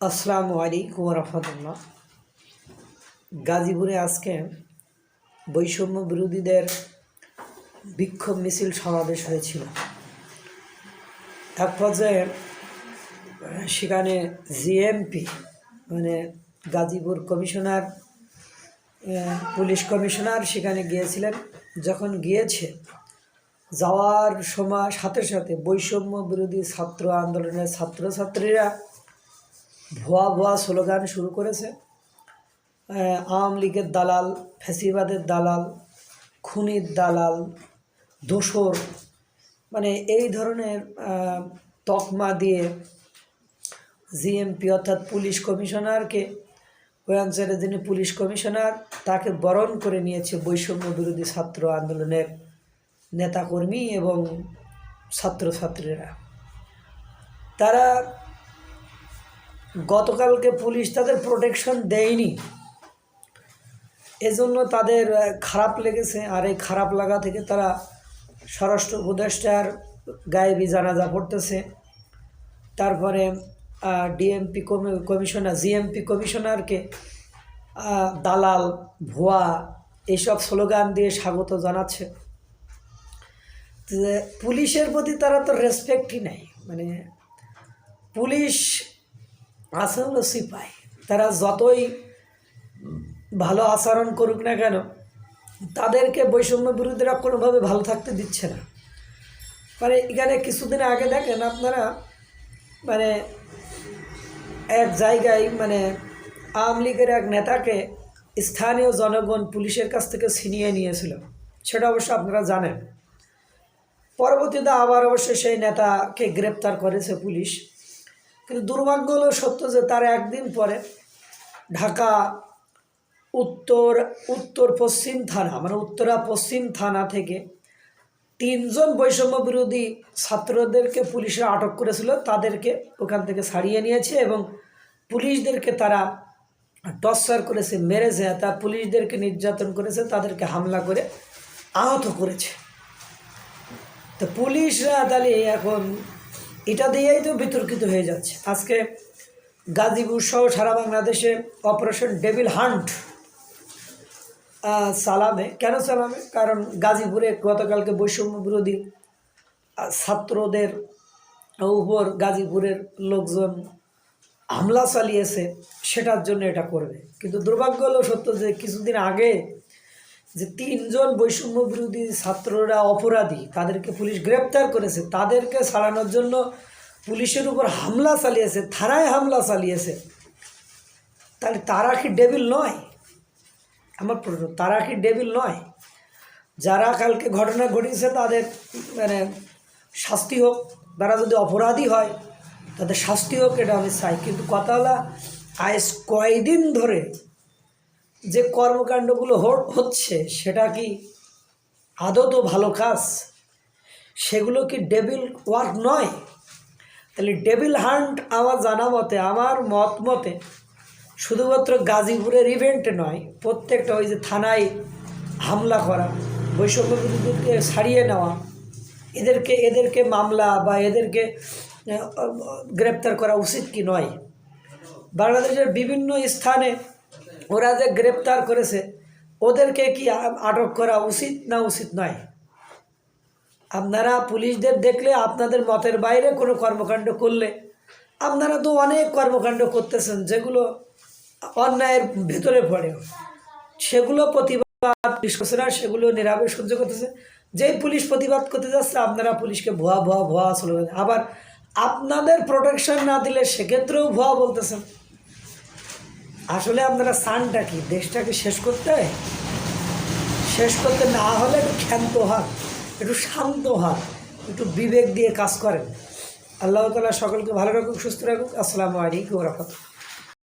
আসসালামু আলাইকুম রহমতুল্লাহ। গাজীপুরে আজকে বৈষম্য বিরোধীদের বিক্ষোভ মিছিল সমাবেশ হয়েছিল। এক পর্যায়ে সেখানে জিএমপি মানে গাজীপুর কমিশনার, পুলিশ কমিশনার সেখানে গিয়েছিলেন। যখন গিয়েছে, যাওয়ার সময় সাথে সাথে বৈষম্য বিরোধী ছাত্র আন্দোলনের ছাত্রছাত্রীরা ভুয়া ভুয়া স্লোগান শুরু করেছে। আওয়ামী লীগের দালাল, ফ্যাসিবাদের দালাল, খুনির দালাল, দোসর, মানে এই ধরনের তকমা দিয়ে জিএমপি অর্থাৎ পুলিশ কমিশনারকে, ওই অঞ্চলের যিনি পুলিশ কমিশনার, তাকে বরণ করে নিয়েছে বৈষম্য বিরোধী ছাত্র আন্দোলনের নেতাকর্মী এবং ছাত্রছাত্রীরা। তারা গতকালকে পুলিশ তাদের প্রোটেকশন দেয়নি, এজন্য তাদের খারাপ লেগেছে। আর এই খারাপ লাগা থেকে তারা স্বরাষ্ট্র উপদেষ্টার গায়েবী জানাজা পড়তেছে। তারপরে জিএমপি কমিশনারকে দালাল, ভুয়া এইসব স্লোগান দিয়ে স্বাগত জানাচ্ছে। পুলিশের প্রতি তারা তো রেসপেক্টই নেই। মানে পুলিশ আছে হলো সিপাই, তারা যতই ভালো আচরণ করুক না কেন, তাদেরকে বৈষম্য বিরোধীরা কোনোভাবে ভালো থাকতে দিচ্ছে না। মানে এখানে কিছুদিন আগে দেখেন আপনারা, মানে এক জায়গায় মানে আওয়ামী লীগের এক নেতাকে স্থানীয় জনগণ পুলিশের কাছ থেকে ছিনিয়ে নিয়েছিল, সেটা অবশ্য আপনারা জানেন। পরবর্তীতে আবার অবশ্য সেই নেতাকে গ্রেপ্তার করেছে পুলিশ। কিন্তু দুর্ভাগ্য হলো সত্য যে তার একদিন পরে ঢাকা উত্তর পশ্চিম থানা, মানে উত্তরা পশ্চিম থানা থেকে 3 জন বৈষম্য বিরোধী ছাত্রদেরকে পুলিশরা আটক করেছিল। তাদেরকে ওখান থেকে ছাড়িয়ে নিয়েছে এবং পুলিশদেরকে তারা টর্চার করেছে, মেরেছে, তা পুলিশদেরকে নির্যাতন করেছে, তাদেরকে হামলা করে আহত করেছে। তো পুলিশরা তাহলে এখন এটা দিয়েই তো বিতর্কিত হয়ে যাচ্ছে। আজকে গাজীপুর সহ সারা বাংলাদেশে অপারেশন ডেভিল হান্ট চালাবে। কেন চালাবে? কারণ গাজীপুরে গতকালকে বৈষম্য বিরোধী ছাত্রদের উপর গাজীপুরের লোকজন হামলা চালিয়েছে, সেটার জন্য এটা করবে। কিন্তু দুর্ভাগ্য হলো সত্য যে কিছুদিন আগে যে 3 জন বৈষম্য বিরোধী ছাত্ররা অপরাধী, তাদেরকে পুলিশ গ্রেপ্তার করেছে, তাদেরকে ছাড়ানোর জন্য পুলিশের উপর হামলা চালিয়েছে, থানায় হামলা চালিয়েছে। তাহলে তারা কি ডেভিল নয়? আমার প্রশ্ন, তারা কি ডেভিল নয়? যারা কালকে ঘটনা ঘটিয়েছে তাদের মানে শাস্তি হোক, তারা যদি অপরাধী হয় তাদের শাস্তি হোক, এটা আমি চাই। কিন্তু কথা হলো, আজ কয়দিন ধরে যে কর্মকাণ্ডগুলো হচ্ছে সেটা কি আদৌ ভালো কাজ? সেগুলো কি ডেভিল ওয়ার্ক নয়? তাহলে ডেভিল হান্ট আমার জানা মতে, আমার মতে শুধুমাত্র গাজীপুরের ইভেন্ট নয়, প্রত্যেকটা ওই যে থানায় হামলা করা, বৈষম্য বিরোধীদেরকে ছাড়িয়ে নেওয়া, এদেরকে মামলা বা এদেরকে গ্রেপ্তার করা উচিত কি নয়? বাংলাদেশের বিভিন্ন স্থানে ওরা যে গ্রেপ্তার করেছে, ওদেরকে কি আটক করা উচিত না উচিত নয়? আপনারা পুলিশদের দেখলে আপনাদের মতের বাইরে কোনো কর্মকাণ্ড করলে, আপনারা তো অনেক কর্মকাণ্ড করতেছেন যেগুলো অন্যায়ের ভেতরে পড়ে, সেগুলো প্রতিবাদ করছে না, সেগুলো নীরবে সহ্য করতেছে। যেই পুলিশ প্রতিবাদ করতে যাচ্ছে আপনারা পুলিশকে ভুয়া আসলে, আবার আপনাদের প্রোটেকশন না দিলে সেক্ষেত্রেও ভুয়া বলতেছেন। আসলে আপনারা চানটা কি? দেশটাকে শেষ করতে? শেষ করতে না হলে একটু ক্ষান্ত হন, একটু শান্ত হন, একটু বিবেক দিয়ে কাজ করেন। আল্লাহ তাআলা সকলকে ভালো রাখুক, সুস্থ রাখুক। আসসালামু আলাইকুম ওয়া রাহমাতুল্লাহ।